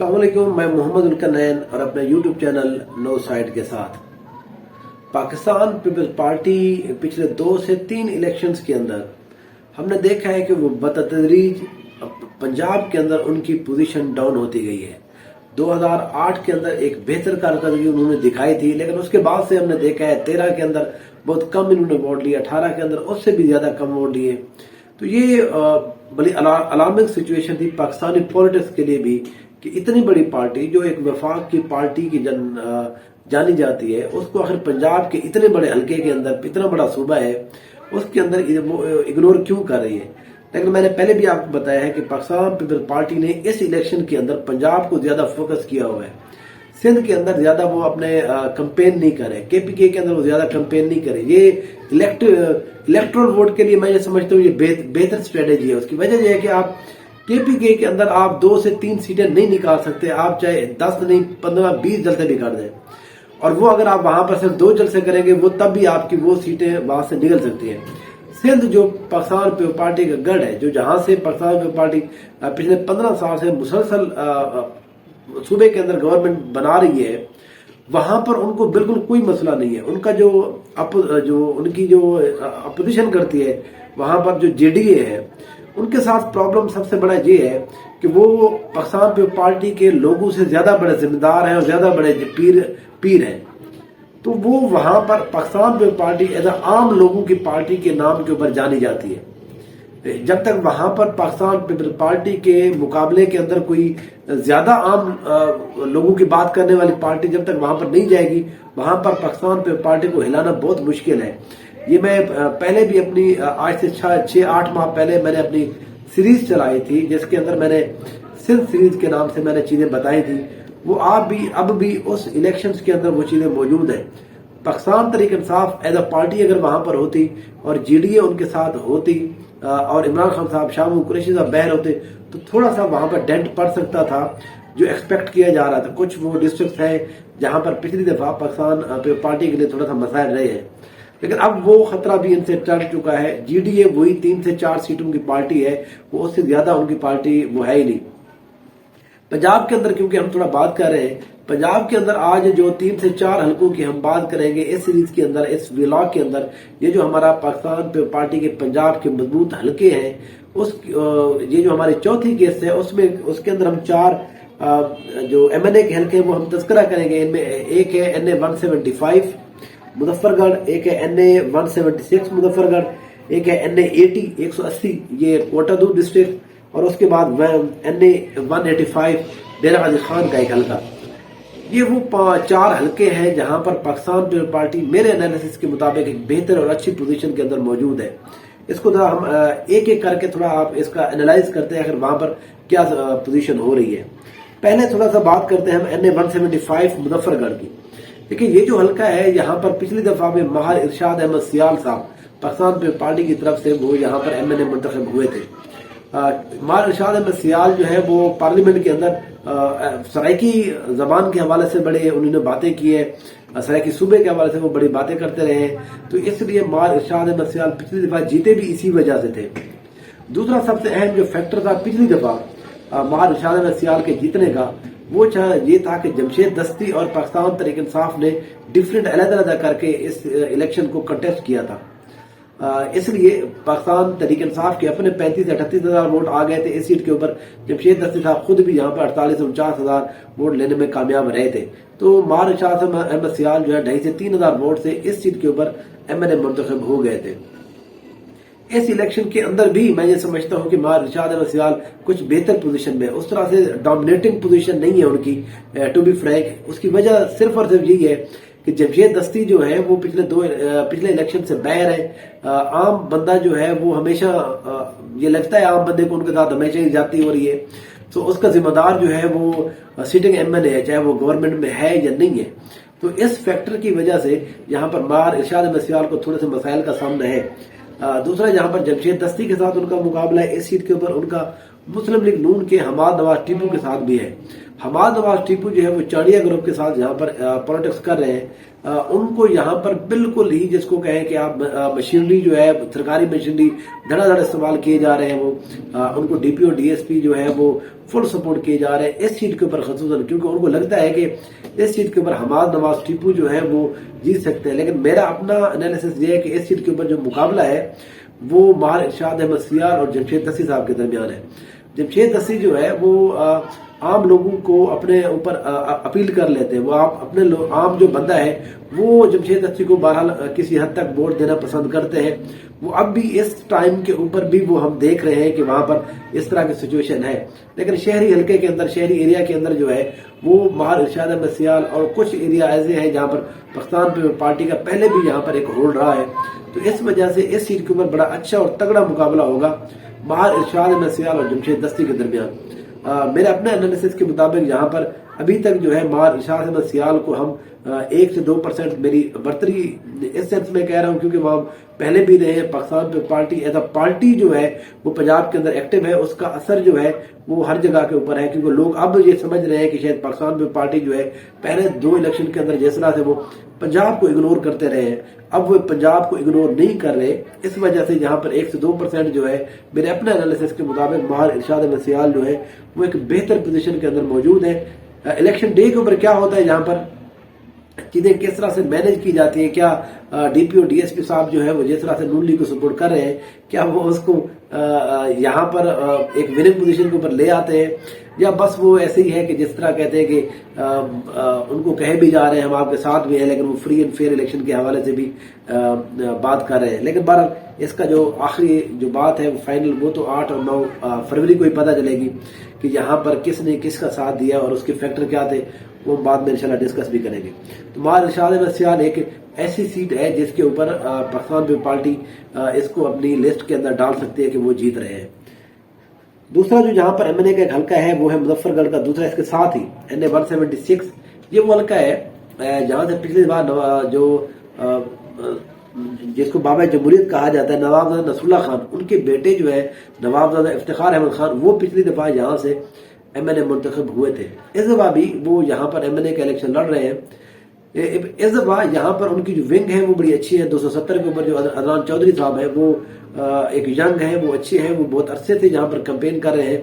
अस्सलाम वालेकुम, मैं मोहम्मद उल्कनैन और अपने यूट्यूब चैनल नो साइड के साथ। पाकिस्तान पीपल्स पार्टी पिछले 2 से 3 इलेक्शंस के अंदर हमने देखा है कि वो बतदरीज पंजाब के अंदर उनकी पोजीशन डाउन होती गई है। 2008 के अंदर एक बेहतर कारकर्दगी उन्होंने दिखाई थी, लेकिन उसके बाद से हमने देखा है 13 के अंदर बहुत कम इन्होंने वोट लिए, 18 के अंदर उससे भी ज्यादा कम वोट लिए। तो ये बड़ी अलार्मिंग सिचुएशन थी पाकिस्तानी पॉलिटिक्स के लिए भी कि इतनी बड़ी पार्टी जो एक वफाक की पार्टी की जानी जाती है, उसको आखिर पंजाब के इतने बड़े हलके के अंदर, इतना बड़ा सूबा है, उसके अंदर इग्नोर क्यों कर रही है। लेकिन मैंने पहले भी आपको बताया है कि पाकिस्तान पीपल्स पार्टी ने इस इलेक्शन के अंदर पंजाब को ज्यादा फोकस किया हुआ है। सिंध के अंदर ज्यादा वो अपने कंपेन नहीं करे, केपीके के अंदर वो ज्यादा कंपेन नहीं करे। ये इलेक्टोरल वोट के लिए मैं ये समझता हूँ ये बेहतर स्ट्रेटेजी है। उसकी वजह यह है कि आप केपीके के अंदर आप 2 से 3 सीटें नहीं निकाल सकते, आप चाहे 10 नहीं 15 20 जलसे भी कर दें, और वो अगर आप वहां पर सिर्फ 2 जलसे करेंगे वो तब भी आपकी वो सीटें वहां से निकल सकती हैं। सिंध जो पाकिस्तान पीपल्स पार्टी का गढ़ है, जो जहां से पाकिस्तान पीपल्स पार्टी पिछले 15 साल से मुसलसल सूबे के अंदर गवर्नमेंट बना रही है, वहां पर उनको बिल्कुल कोई मसला नहीं है। उनका उनकी जो अपोजिशन करती है वहां पर जो जेडीए है, उनके साथ प्रॉब्लम सबसे बड़ा ये है कि वो पाकिस्तान पीपल्स पार्टी के लोगों से ज्यादा बड़े जिम्मेदार हैं और ज्यादा बड़े पीर हैं। तो वो वहां पर पाकिस्तान पीपल्स पार्टी एज आम लोगों की पार्टी के नाम के ऊपर जानी जाती है। जब तक वहां पर पाकिस्तान पीपल्स पार्टी के मुकाबले के अंदर कोई ज्यादा आम लोगों की बात करने वाली पार्टी जब तक वहां पर नहीं जाएगी, वहां पर पाकिस्तान पीपल्स पार्टी को हिलाना बहुत मुश्किल है। ये मैं पहले भी अपनी आज से 6-8 माह पहले मैंने अपनी सीरीज चलाई थी, जिसके अंदर मैंने सिंध सीरीज के नाम से मैंने चीजें बताई थी। वो अब भी उस इलेक्शंस के अंदर वो चीजें मौजूद है। Pakistan Tehreek Insaf as a party अगर वहां पर होती और जीडीए उनके साथ होती और इमरान खान साहब, शाह कुरैशी साहब बहर होते, तो थोड़ा सा वहां पर डेंट पड़ सकता था जो एक्सपेक्ट किया जा रहा था। कुछ वो डिस्ट्रिक्ट है जहां पर पिछली दफा पाकिस्तान पार्टी के लिए थोड़ा सा मसाइल रहे हैं, लेकिन अब वो खतरा भी इनसे टल चुका है। जीडीए वही 3 से 4 सीटों की पार्टी है, वो उससे ज्यादा उनकी पार्टी वो है ही नहीं। पंजाब के अंदर क्योंकि हम थोड़ा बात कर रहे हैं, पंजाब के अंदर आज जो 3 से 4 हलकों की हम बात करेंगे इस सीरीज के अंदर, इस व्लॉग के अंदर, ये जो हमारा पाकिस्तान पे पार्टी के पंजाब के मजबूत हलके हैं, ये जो हमारी चौथी केस है उसके अंदर हम 4 जो एमएनए के हलके हैं वो हम तस्करा करेंगे। इनमें एक है NA 175 मुजफ्फरगढ़, एक है NA 176 मुजफ्फरगढ़, एक है NA 180 ये कोटादू डिस्ट्रिक्ट, और उसके बाद NA 185 डेरा गाजी खान का एक हल्का। ये वो 4 हलके हैं जहां पर पाकिस्तान पीपल्स पार्टी मेरे एनालिसिस के मुताबिक एक बेहतर और अच्छी पोजीशन के अंदर मौजूद है। इसको थोड़ा हम एक एक करके थोड़ा आप इसका एनालाइज करते हैं, आखिर वहां पर क्या पोजीशन हो रही है। पहले थोड़ा सा बात करते हैं हम NA 175 मुजफ्फरगढ़ की। देखिए ये जो हल्का है, यहाँ पर पिछली दफा में महार इरशाद अहमद सियाल साहब पाकिस्तान पीपल्स पार्टी की तरफ से वो यहाँ पर MNA मुंतखब हुए थे। महार इरशाद अहमद सियाल जो है वो पार्लियामेंट के अंदर सराइकी जबान के हवाले से बड़े उन्होंने बातें की है, सराइकी सूबे के हवाले से वो बड़ी बातें करते रहे हैं, तो इसलिए महार इरशाद अहमद सियाल पिछली दफा जीते भी इसी वजह से थे। दूसरा सबसे अहम जो फैक्टर था पिछली दफा महार इरशाद अहमद सियाल के जीतने का, वो ये था कि जमशेद दस्ती और पाकिस्तान तहरीक इंसाफ ने डिफरेंट अलग-अलग करके इस इलेक्शन को कंटेस्ट किया था। इसलिए पाकिस्तान तहरीक इंसाफ के अपने 35 से 38 हजार वोट आ गए थे इस सीट के ऊपर। जमशेद दस्ती साहब खुद भी यहाँ पर 48 से 49 हजार वोट लेने में कामयाब रहे थे। तो महार इरशाद अहमद सियाल जो है 2.5 से 3 हजार वोट से इस सीट के ऊपर MNA मुंतखब हो गए थे। इस इलेक्शन के अंदर भी मैं ये समझता हूं कि महार इरशाद अहमद सियाल कुछ बेहतर पोजीशन में, उस तरह से डोमिनेटिंग पोजीशन नहीं है उनकी, टू बी फ्रैंक। उसकी वजह सिर्फ और सिर्फ यही है कि जमशेद दस्ती जो है वो पिछले इलेक्शन से बाहर है। आम बंदा जो है वो हमेशा ये लगता है आम बंदे को उनके साथ हमेशा ही जाती हो रही है, तो उसका जिम्मेदार जो है वो सिटिंग MNA है, चाहे वो गवर्नमेंट में है या नहीं है। तो इस फैक्टर की वजह से यहाँ पर महार इरशाद अहमद सियाल को थोड़े से मसाइल का सामना है। दूसरा जहां पर जमशेद दस्ती के साथ उनका मुकाबला है इस सीट के ऊपर, उनका मुस्लिम लीग नून के हमाद नवाज टीपू के साथ भी है। हमाद नवाज टीपू जो है वो चाड़िया ग्रुप के साथ यहाँ पर पॉलिटिक्स कर रहे हैं। उनको यहाँ पर बिल्कुल ही जिसको कहें कि आप मशीनरी जो है सरकारी मशीनरी धड़ाधड़ इस्तेमाल किए जा रहे हैं, वो उनको डीपीओ डीएसपी जो है वो फुल सपोर्ट किए जा रहे हैं इस सीट के ऊपर खसूसन, क्योंकि उनको लगता है कि इस सीट के ऊपर हमाद नवाज टीपू जो है वो जीत सकते हैं। लेकिन मेरा अपना एनालिसिस ये है कि इस सीट के ऊपर जो मुकाबला है वो माहिर इरशाद अहमद सियार और जमशेद दस्ती साहब के दरमियान है। जमशेद दस्ती जो है वो आम लोगों को अपने ऊपर अपील कर लेते हैं, वो आप अपने आम जो बंदा है वो जमशेद दस्ती को बहरहाल किसी हद तक वोट देना पसंद करते हैं। वो अब भी इस टाइम के ऊपर भी वो हम देख रहे हैं कि वहां पर इस तरह की सिचुएशन है। लेकिन शहरी हल्के के अंदर, शहरी एरिया के अंदर जो है वो माहिर इरशाद अहमद सियाल और कुछ एरिया ऐसे हैं जहां पर पाकिस्तान पीपल्स पार्टी का पहले भी यहाँ पर एक होल्ड रहा है। तो इस वजह से इस सीट के ऊपर बड़ा अच्छा और तगड़ा मुकाबला होगा माहिर इरशाद अहमद सियाल और जमशेद दस्ती के दरमियान। मेरे अपने एनालिसिस के मुताबिक यहाँ पर अभी तक जो है माहिर इरशाद अहमद सियाल को हम 1 से 2% मेरी बर्तरी इस सेंस में कह रहा हूँ, क्योंकि वह पहले भी रहे हैं। Pakistan Peoples Party as a party जो है वो पंजाब के अंदर एक्टिव है, उसका असर जो है वो हर जगह के ऊपर है, क्योंकि लोग अब ये समझ रहे हैं कि शायद पाकिस्तान पीपल्स पार्टी जो है पहले 2 इलेक्शन के अंदर जिस तरह से वो पंजाब को इग्नोर करते रहे हैं, अब वो पंजाब को इग्नोर नहीं कर रहे। इस वजह से यहाँ पर 1 से 2% जो है मेरे अपने एनालिसिस के मुताबिक माहिर इरशाद अहमद सियाल जो है वो एक बेहतर पोजीशन के अंदर मौजूद है। इलेक्शन डे के ऊपर क्या होता है, यहाँ पर चीजें किस तरह से मैनेज की जाती है, क्या डीपीओ डीएसपी साहब जो है वो जिस तरह से नून लीग को सपोर्ट कर रहे हैं, क्या वो उसको यहाँ पर एक विनिंग पोजीशन के ऊपर ले आते हैं, या बस वो ऐसे ही है कि जिस तरह कहते हैं कि उनको कहे भी जा रहे हैं हम आपके साथ भी हैं, लेकिन वो फ्री एंड फेयर इलेक्शन के हवाले से भी बात कर रहे हैं। लेकिन बहरहाल इसका जो आखिरी जो बात है वो फाइनल वो तो 8 और 9 फरवरी को ही पता चलेगी कि यहाँ पर किसने किसका साथ दिया और उसके फैक्टर क्या थे, वो बाद में इंशाल्लाह डिस्कस भी करेंगे। तो माहिर इरशाद अहमद सियाल एक ऐसी सीट है जिसके ऊपर पाकिस्तान पीपल्स पार्टी इसको अपनी लिस्ट के अंदर डाल सकती है कि वो जीत रहे हैं। दूसरा जो जहां पर एमएनए का एक हल्का है वो है मुजफ्फरगढ़ का, दूसरा इसके साथ ही NA 176। ये वो हल्का है जहां से पिछली बार जो जिसको बाबा जमहूरियत कहा जाता है नवाबजादा नसरुल्लाह खान, उनके बेटे जो है नवाबजादा इफ्तिखार अहमद खान, वो पिछली दफा यहाँ से एमएनए मुंतखब हुए थे। इस दफा भी वो यहाँ पर एमएनए का इलेक्शन लड़ रहे हैं। इस दफा यहाँ पर उनकी जो विंग है वो बड़ी अच्छी है। 270 के ऊपर जो अदनान चौधरी साहब है वो एक यंग है, वो अच्छे हैं, वो बहुत अरसे से यहाँ पर कैंपेन कर रहे हैं।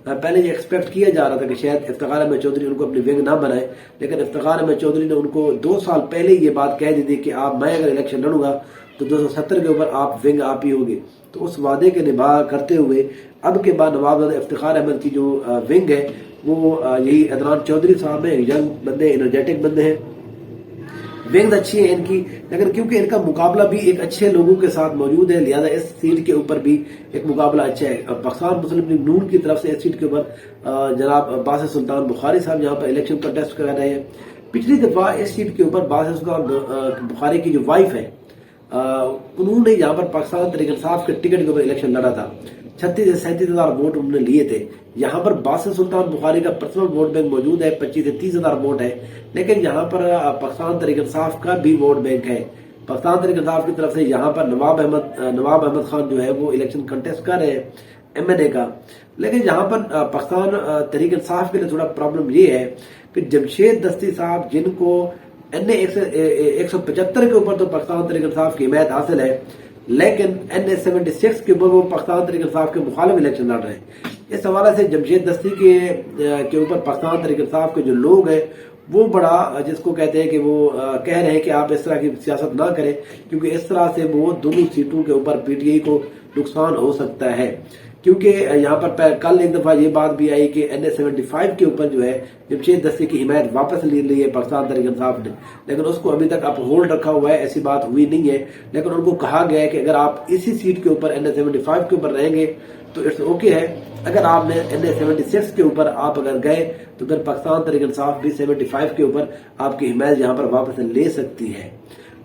पहले ये एक्सपेक्ट किया जा रहा था कि शायद इफ्तिखार अहमद चौधरी उनको अपनी विंग ना बनाए, लेकिन इफ्तिखार अहमद चौधरी ने उनको 2 साल पहले ये बात कह दी थी कि मैं अगर इलेक्शन लड़ूंगा तो 270 के ऊपर आप विंग आप ही होगी। तो उस वादे के निभा करते हुए अब के बाद नवाबजादा इफ्तिखार अहमद की जो विंग है वो यही अदनान चौधरी साहब है, यंग बंदे, एनर्जेटिक बंदे हैं, विंग अच्छी है इनकी। लेकिन क्योंकि इनका मुकाबला भी एक अच्छे लोगों के साथ मौजूद है, लिहाजा इस सीट के ऊपर भी एक मुकाबला अच्छा है। पाकिस्तान मुस्लिम लीग नून की तरफ से इस सीट के ऊपर जनाब बासित सुल्तान बुखारी साहब यहाँ पर इलेक्शन कंटेस्ट कर रहे हैं। पिछली दफा इस सीट के ऊपर बासित सुल्तान बुखारी की जो वाइफ है उन्होंने यहाँ पर पाकिस्तान तहरीक इंसाफ के टिकट के ऊपर इलेक्शन लड़ा था। 36 से 37 हजार वोट उन्होंने लिए थे। यहाँ पर बासित सुल्तान बुखारी का पर्सनल वोट बैंक मौजूद है, 25 से 30 हजार वोट है। लेकिन यहाँ पर पाकिस्तान तहरीक इंसाफ का भी वोट बैंक है। पाकिस्तान तहरीक इंसाफ की तरफ से यहाँ पर नवाब अहमद खान जो है वो इलेक्शन कंटेस्ट कर रहे हैं एमएनए का। लेकिन यहाँ पर पाकिस्तान तहरीक इंसाफ के लिए थोड़ा प्रॉब्लम ये है कि जमशेद दस्ती साहब जिनको NA 175 के ऊपर तो पाकिस्तान तहरीक इंसाफ की हिमायत हासिल है, लेकिन NA 76 के ऊपर वो पाकिस्तान तहरीक इंसाफ के मुखालिफ इलेक्शन लड़ रहे हैं। इस हवाले से जमशेद दस्ती के ऊपर पाकिस्तान तहरीक इंसाफ के जो लोग हैं वो बड़ा जिसको कहते हैं कि वो कह रहे हैं कि आप इस तरह की सियासत ना करें, क्योंकि इस तरह से वो दोनों सीटों के ऊपर PTI को नुकसान हो सकता है। क्योंकि यहाँ पर कल एक दफा ये बात भी आई कि NA 75 के ऊपर जो है जमशेद दस्ती की हिमायत वापस ले ली है पाकिस्तान तहरीक इंसाफ ने, लेकिन उसको अभी तक अप होल्ड रखा हुआ है, ऐसी बात हुई नहीं है। लेकिन उनको कहा गया है कि अगर आप इसी सीट के ऊपर NA 75 के ऊपर रहेंगे तो इट्स ओके है। अगर आपने NA 76 के ऊपर आप अगर गए तो फिर पाकिस्तान तहरीक इंसाफ भी 75 के ऊपर आपकी हिमायत यहाँ पर वापस ले सकती है।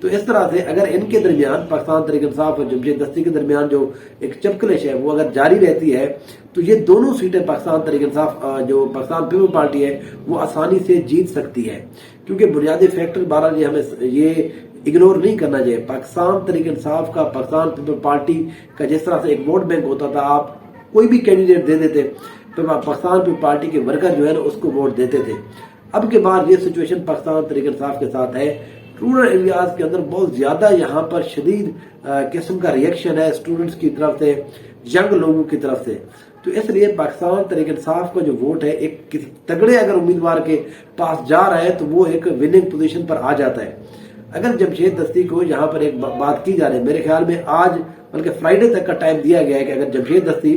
तो इस तरह से अगर इनके दरमियान पाकिस्तान तहरीक इंसाफ और जमशेद दस्ती के दरमियान जो एक चपकलिश है वो अगर जारी रहती है तो ये दोनों सीटें पाकिस्तान तहरीक इंसाफ जो पाकिस्तान पीपल्स पार्टी है वो आसानी से जीत सकती है। क्योंकि बुनियादी फैक्टर 12 हमें ये इग्नोर नहीं करना चाहिए। पाकिस्तान तहरीक इंसाफ का पाकिस्तान पीपल्स पार्टी का जिस तरह से एक वोट बैंक होता था, आप कोई भी कैंडिडेट दे देते, पाकिस्तान पीपल्स पार्टी के वर्कर जो है ना उसको वोट देते थे। अब के बाद ये सिचुएशन पाकिस्तान तहरीक इंसाफ के साथ है। रूरल एरियाज के अंदर बहुत ज्यादा यहाँ पर शदीद किस्म का रिएक्शन है स्टूडेंट्स की तरफ से, यंग लोगों की तरफ से। तो इसलिए पाकिस्तान तहरीक इंसाफ का जो वोट है एक किसी तगड़े अगर उम्मीदवार के पास जा रहा है तो वो एक विनिंग पोजीशन पर आ जाता है। अगर जमशेद दस्ती को यहाँ पर एक बात की जा रही है, मेरे ख्याल में आज बल्कि फ्राइडे तक का टाइम दिया गया है कि अगर जमशेद दस्ती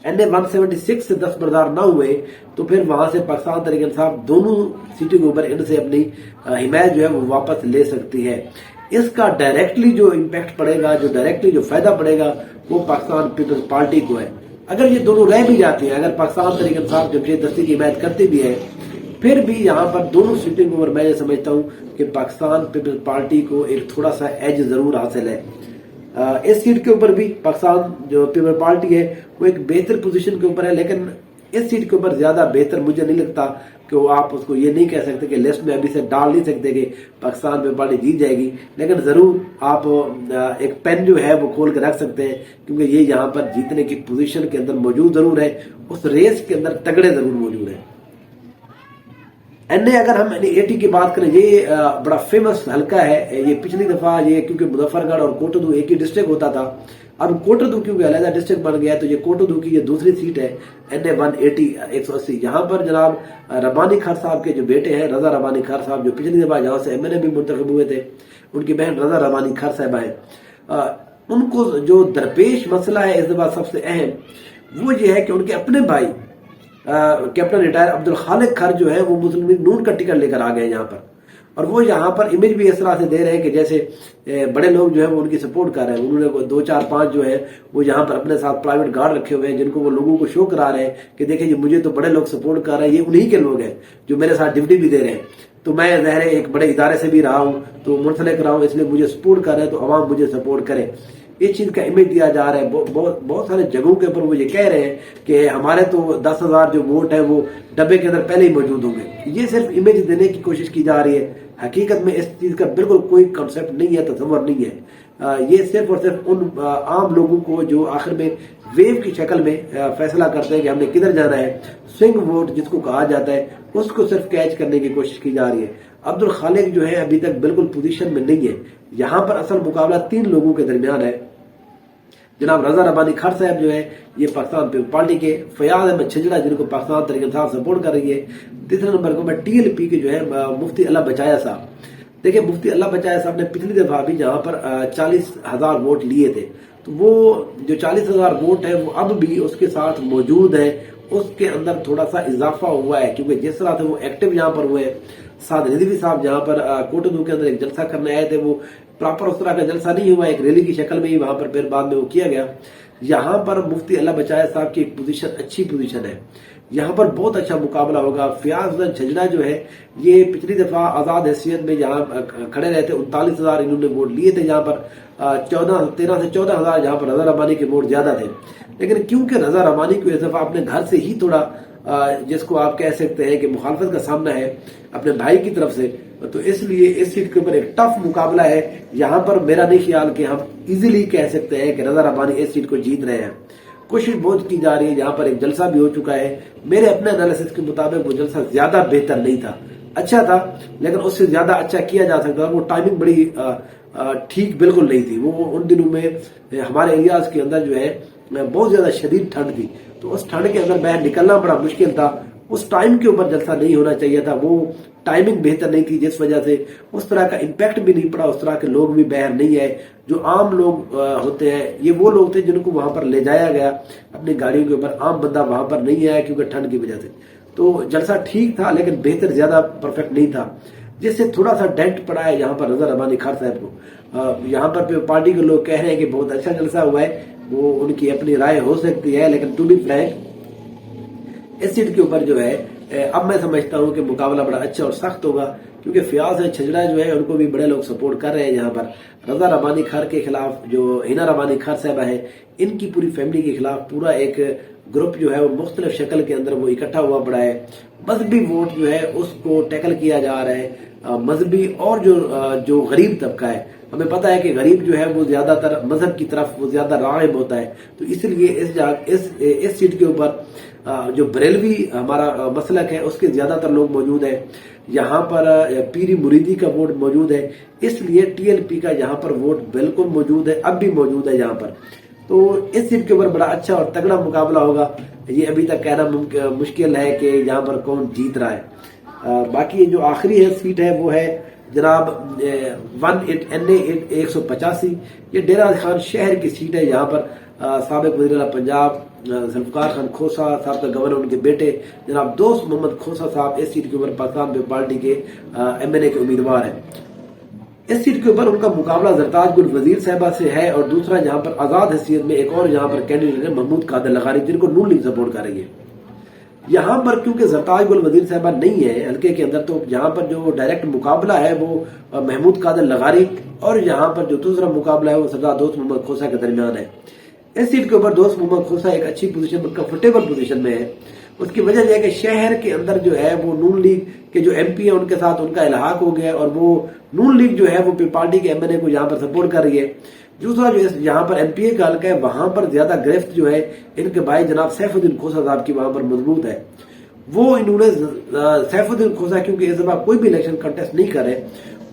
NA 176 से दस्तबरदार ना हुए तो फिर वहां से पाकिस्तान तहरीक इंसाफ दोनों सीटों के ऊपर इनसे अपनी हिमायत जो है वो वापस ले सकती है। इसका डायरेक्टली जो इम्पैक्ट पड़ेगा, जो डायरेक्टली जो फायदा पड़ेगा वो पाकिस्तान पीपल्स पार्टी को है। अगर ये दोनों रह भी जाती हैं, अगर पाकिस्तान तहरीक इंसाफ जमशेद दस्ती की हिमायत करती भी है, फिर भी यहाँ पर दोनों सीटों के ऊपर मैं ये समझता हूँ कि पाकिस्तान पीपल्स पार्टी को एक थोड़ा सा एज जरूर हासिल है। इस सीट के ऊपर भी पाकिस्तान जो पीपल्स पार्टी है वो एक बेहतर पोजीशन के ऊपर है, लेकिन इस सीट के ऊपर ज्यादा बेहतर मुझे नहीं लगता कि वो आप उसको ये नहीं कह सकते कि लिस्ट में अभी से डाल नहीं सकते कि पाकिस्तान पीपल्स पार्टी जीत जाएगी, लेकिन जरूर आप एक पेन जो है वो खोल के रख सकते हैं क्योंकि ये यहाँ पर जीतने की पोजीशन के अंदर मौजूद जरूर है, उस रेस के अंदर तगड़े जरूर मौजूद है। NA अगर हम NA-80 की बात करें, ये बड़ा फेमस हल्का है। ये पिछली दफा ये क्योंकि मुजफ्फरगढ़ और कोटोदू एक ही डिस्ट्रिक्ट होता था, अब कोटोदू क्योंकि अलग डिस्ट्रिक्ट बन गया तो ये कोटोदू की ये दूसरी सीट है NA 180। यहाँ पर जनाब रबानी खान साहब के जो बेटे हैं रजा रबानी खान साहब, जो पिछली दफा यहाँ से MNA भी मुंतखब हुए थे, उनकी बहन रजा रबानी खान साहबा है। उनको जो दरपेश मसला है इस दफा सबसे अहम वो ये है कि उनके अपने भाई कैप्टन रिटायर अब्दुल खालिक खर जो है वो मुस्लिम लीग नून का टिकट लेकर आ गए यहाँ पर, और वो यहाँ पर इमेज भी इस तरह से दे रहे हैं कि जैसे बड़े लोग जो है वो उनकी सपोर्ट कर रहे हैं। उन्होंने 2 4 5 जो है वो यहाँ पर अपने साथ प्राइवेट गार्ड रखे हुए हैं जिनको वो लोगों को शो करा रहे हैं कि देखिए जी मुझे तो बड़े लोग सपोर्ट कर रहे हैं, ये उन्हीं के लोग हैं जो मेरे साथ ड्यूटी भी दे रहे हैं, तो मैं ज़ाहिर एक बड़े इदारे से भी रहा हूँ तो मुंसलिक रहा हूँ, इसलिए मुझे सपोर्ट कर रहे हैं तो अवाम मुझे सपोर्ट करे। इस चीज का इमेज दिया जा रहा है। बहुत सारे जगहों के ऊपर वो ये कह रहे हैं कि हमारे तो 10,000 जो वोट है वो डब्बे के अंदर पहले ही मौजूद होंगे। ये सिर्फ इमेज देने की कोशिश की जा रही है, हकीकत में इस चीज का बिल्कुल कोई कंसेप्ट नहीं है, तस्वर नहीं है। ये सिर्फ और सिर्फ उन आम लोगों को जो आखिर में वेव की शक्ल में फैसला करते हैं कि हमने किधर जाना है, स्विंग वोट जिसको कहा जाता है, उसको सिर्फ कैच करने की कोशिश की जा रही है। अब्दुल खालिक जो है अभी तक बिल्कुल पोजीशन में नहीं है। यहाँ पर असल मुकाबला 3 लोगों के दरमियान है। जनाब रजा रबानी खान साहब जो है ये पाकिस्तान पीपल्स पार्टी के, फयाज अहमद छजड़ा जिनको पाकिस्तान तहरीक इंसाफ सपोर्ट कर रही है। तीसरे नंबर को मैं TLP के जो है मुफ्ती अल्लाह बचाया साहब। देखिए मुफ्ती अल्लाह बचाया साहब ने पिछली दफा भी जहां पर 40,000 वोट लिए थे, तो वो जो 40,000 वोट है वो अब भी उसके साथ मौजूद है। उसके अंदर थोड़ा सा इजाफा हुआ है क्योंकि जिस तरह से वो एक्टिव यहाँ पर हुए, साद रिजवी साहब जहाँ पर कोटोदू के अंदर एक जलसा करने आए थे, वो प्रॉपर उस तरह का जलसा नहीं हुआ, एक रैली की शक्ल में ही वहां पर फिर बाद में वो किया गया। यहाँ पर मुफ्ती अल्लाह बचाया साहब की एक पोजीशन अच्छी पोजीशन है, यहाँ पर बहुत अच्छा मुकाबला होगा। फयाज छजड़ा जो है ये पिछली दफा आजाद हैसियत में यहाँ खड़े रहे थे, 39,000 इन्होंने वोट लिए थे, जहाँ पर 13 से 14,000 जहाँ पर रजा रबानी के वोट ज्यादा थे। लेकिन क्योंकि रजा रबानी को इस दफा अपने घर से ही थोड़ा जिसको आप कह सकते हैं कि मुखालफत का सामना है अपने भाई की तरफ से, तो इसलिए इस सीट के ऊपर एक टफ मुकाबला है। यहाँ पर मेरा नहीं ख्याल कि हम इजीली कह सकते हैं कि रजा रबानी इस सीट को जीत रहे हैं। कोशिश बहुत की जा रही है, यहाँ पर एक जलसा भी हो चुका है। मेरे अपने एनालिसिस के मुताबिक वो जलसा ज्यादा बेहतर नहीं था, अच्छा था लेकिन उससे ज्यादा अच्छा किया जा सकता था। वो टाइमिंग बड़ी ठीक बिल्कुल नहीं थी। वो उन दिनों में हमारे एरियाज के अंदर जो है बहुत ज्यादा शदीद ठंड थी, तो उस ठंड के अंदर बाहर निकलना बड़ा मुश्किल था। उस टाइम के ऊपर जलसा नहीं होना चाहिए था, वो टाइमिंग बेहतर नहीं थी, जिस वजह से उस तरह का इम्पैक्ट भी नहीं पड़ा। उस तरह के लोग भी बाहर नहीं आए। जो आम लोग होते हैं ये वो लोग थे जिनको वहां पर ले जाया गया अपनी गाड़ियों के ऊपर, आम बंदा वहां पर नहीं आया क्योंकि ठंड की वजह से। तो जलसा ठीक था लेकिन बेहतर ज्यादा परफेक्ट नहीं था, जिससे थोड़ा सा डेंट पड़ा है यहाँ पर रजा रबानी खान साहब को। यहाँ पर पार्टी के लोग कह रहे हैं कि बहुत अच्छा जलसा हुआ है, वो उनकी अपनी राय हो सकती है, लेकिन टू बी फ्रैंक इस सीट के ऊपर जो है अब मैं समझता हूं कि मुकाबला बड़ा अच्छा और सख्त होगा, क्योंकि फयाज छजड़ा जो है उनको भी बड़े लोग सपोर्ट कर रहे हैं। यहाँ पर रजा रबानी खान के खिलाफ जो हिना रबानी खान साहबा है, इनकी पूरी फैमिली के खिलाफ पूरा एक ग्रुप जो है वो मुख्तलिफ शक्ल के अंदर वो इकट्ठा हुआ पड़ा है। मजहबी वोट जो है उसको टैकल किया जा रहा है। مذہبی اور جو غریب طبقہ ہے، ہمیں پتہ ہے کہ غریب جو ہے وہ زیادہ تر مذہب کی طرف وہ زیادہ راغب ہوتا ہے، تو اس لیے اس سیٹ کے اوپر جو بریلوی ہمارا مسلک ہے اس کے زیادہ تر لوگ موجود ہیں، یہاں پر پیری مریدی کا ووٹ موجود ہے، اس لیے ٹی ایل پی کا یہاں پر ووٹ بالکل موجود ہے، اب بھی موجود ہے یہاں پر۔ تو اس سیٹ کے اوپر بڑا اچھا اور تگڑا مقابلہ ہوگا، یہ ابھی تک کہنا مشکل ہے کہ یہاں پر کون جیت رہا ہے۔ باقی جو آخری سیٹ ہے وہ ہے جناب NA 185، یہ ڈیرہ خان شہر کی سیٹ ہے، یہاں پر سابق وزیر اعلیٰ پنجاب ذوالفقار خان کھوسا صاحب کا گورنر، ان کے بیٹے جناب دوست محمد کھوسا صاحب اس سیٹ کے اوپر پاکستان پیپلز پارٹی کے MNA کے امیدوار ہیں۔ اس سیٹ کے اوپر ان کا مقابلہ زرتاج گل وزیر صاحبہ سے ہے، اور دوسرا یہاں پر آزاد حیثیت میں ایک اور یہاں پر کینڈیڈیٹ ہے محمود قادر لغاری، جن کو نون لیگ سپورٹ کر رہی ہے۔ یہاں پر کیونکہ زرتاج گل وزیر صاحبہ نہیں ہے حلقے کے اندر، تو یہاں پر جو ڈائریکٹ مقابلہ ہے وہ محمود قادر لغاری اور یہاں پر جو دوسرا مقابلہ ہے وہ سردار دوست محمد کھوسا کے درمیان ہے۔ اس سیٹ کے اوپر دوست محمد کھوسا ایک اچھی پوزیشن، کمفرٹیبل پوزیشن میں ہے۔ اس کی وجہ یہ ہے کہ شہر کے اندر جو ہے وہ نون لیگ کے جو MP ہیں ان کے ساتھ ان کا الحاق ہو گیا، اور وہ نون لیگ جو ہے وہ پارٹی کے MNA کو یہاں پر سپورٹ کر رہی ہے۔ دوسرا جو یہاں پر MPA کا حلقہ ہے وہاں پر زیادہ گرفت جو ہے ان کے بھائی جناب سیف الدین کھوسا صاحب کی وہاں پر مضبوط ہے۔ وہ انہوں نے سیف الدین کھوسا کیونکہ اس دفعہ کوئی بھی الیکشن کنٹیسٹ نہیں کرے،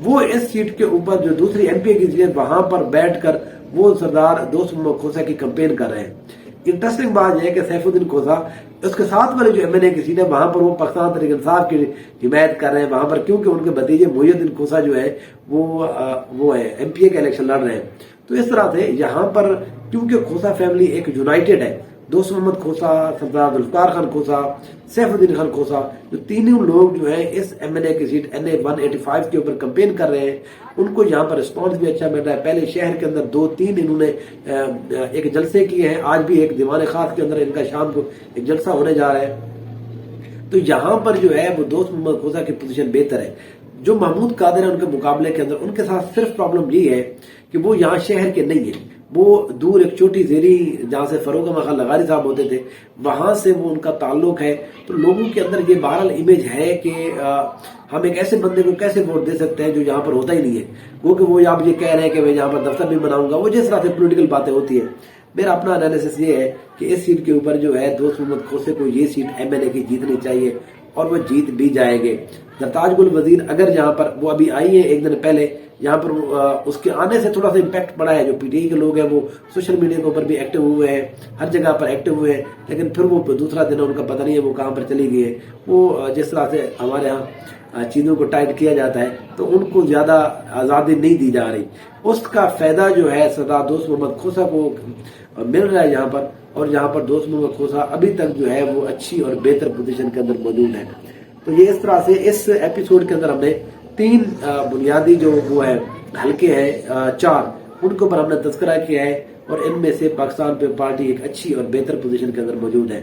وہ اس سیٹ کے اوپر جو دوسری MPA کی سیٹ وہاں پر بیٹھ کر وہ سردار دوست محمد کھوسا کی کمپین کر رہے ہیں۔ انٹرسٹنگ بات یہ ہے کہ سیف الدین کھوسا اس کے ساتھ والے جو MNA کی سیٹ ہے وہاں پر وہ پاکستان تحریک انصاف کی حمایت کر رہے ہیں وہاں پر، کیونکہ ان کے بھتیجے محی الدین کھوسا جو ہے وہ ہے MPA کا الیکشن لڑ رہے ہیں۔ تو اس طرح سے یہاں پر کیونکہ کھوسا فیملی ایک یونائٹڈ ہے، دوست محمد کھوسا، سردار ذوالفقار خان کھوسا، سیف الدین خان کھوسا، جو تینوں لوگ جو ہیں اس MNA کی سیٹ NA 185 کے اوپر کمپین کر رہے ہیں، ان کو یہاں پر رسپانس بھی اچھا مل رہا ہے۔ پہلے شہر کے اندر 2-3 انہوں نے ایک جلسے کیے ہیں، آج بھی ایک دیوان خاص کے اندر ان کا شام کو ایک جلسہ ہونے جا رہا ہے۔ تو یہاں پر جو ہے وہ دوست محمد کھوسا کی پوزیشن بہتر ہے۔ جو محمود قادر ہیں ان کے مقابلے کے اندر، ان کے ساتھ صرف پرابلم یہ ہے کہ وہ یہاں شہر کے نہیں ہیں، وہ دور ایک چھوٹی زیری جہاں سے فروغ احمد خان لغاری صاحب ہوتے تھے وہاں سے وہ ان کا تعلق ہے۔ تو لوگوں کے اندر یہ بہرحال امیج ہے کہ ہم ایک ایسے بندے کو کیسے ووٹ دے سکتے ہیں جو یہاں پر ہوتا ہی نہیں ہے، وہ آپ یہ کہہ رہے ہیں کہ میں یہاں پر دفتر بھی بناؤں گا، وہ جس طرح سے پولیٹیکل باتیں ہوتی ہیں۔ میرا اپنا انالیسس یہ ہے کہ اس سیٹ کے اوپر جو ہے دوست محمد کھوسے کو یہ سیٹ MNA کی جیتنی چاہیے، اور وہ جیت بھی جائے گے۔ زرتاج گل وزیر اگر یہاں پر وہ ابھی آئی ہے ایک دن پہلے، یہاں پر اس کے آنے سے تھوڑا سا امپیکٹ پڑا ہے، جو PTI کے لوگ ہیں وہ سوشل میڈیا کے اوپر بھی ایکٹیو ہوئے ہیں، ہر جگہ پر ایکٹیو ہوئے ہیں، لیکن پھر وہ دوسرا دن ان کا پتہ نہیں ہے وہ کہاں پر چلی گئی ہے۔ وہ جس طرح سے ہمارے ہاں چیزوں کو ٹائٹ کیا جاتا ہے تو ان کو زیادہ آزادی نہیں دی جا رہی، اس کا فائدہ جو ہے سردار دوست محمد کھوسا کو مل رہا ہے یہاں پر، اور یہاں پر دوست محمد کھوسا ابھی تک جو ہے وہ اچھی اور بہتر پوزیشن کے اندر موجود ہے۔ تو یہ اس طرح سے اس ایپیسوڈ کے اندر ہم نے 3 بنیادی جو وہ ہے حلقے ہیں 4 ان کے اوپر ہم نے تذکرہ کیا ہے، اور ان میں سے پاکستان پیپلز پارٹی ایک اچھی اور بہتر پوزیشن کے اندر موجود ہے۔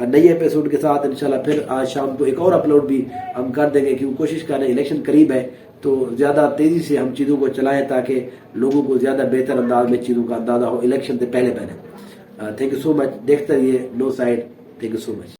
نئی ایپیسوڈ کے ساتھ انشاءاللہ پھر آج شام کو ایک اور اپلوڈ بھی ہم کر دیں گے، کیونکہ کوشش کر رہے ہیں الیکشن قریب ہے تو زیادہ تیزی سے ہم چیزوں کو چلائیں تاکہ لوگوں کو زیادہ بہتر انداز میں چیزوں کا اندازہ ہو الیکشن سے پہلے۔ تھینک یو سو مچ، دیکھتے رہیے نو سائیڈ۔ Thank you so much.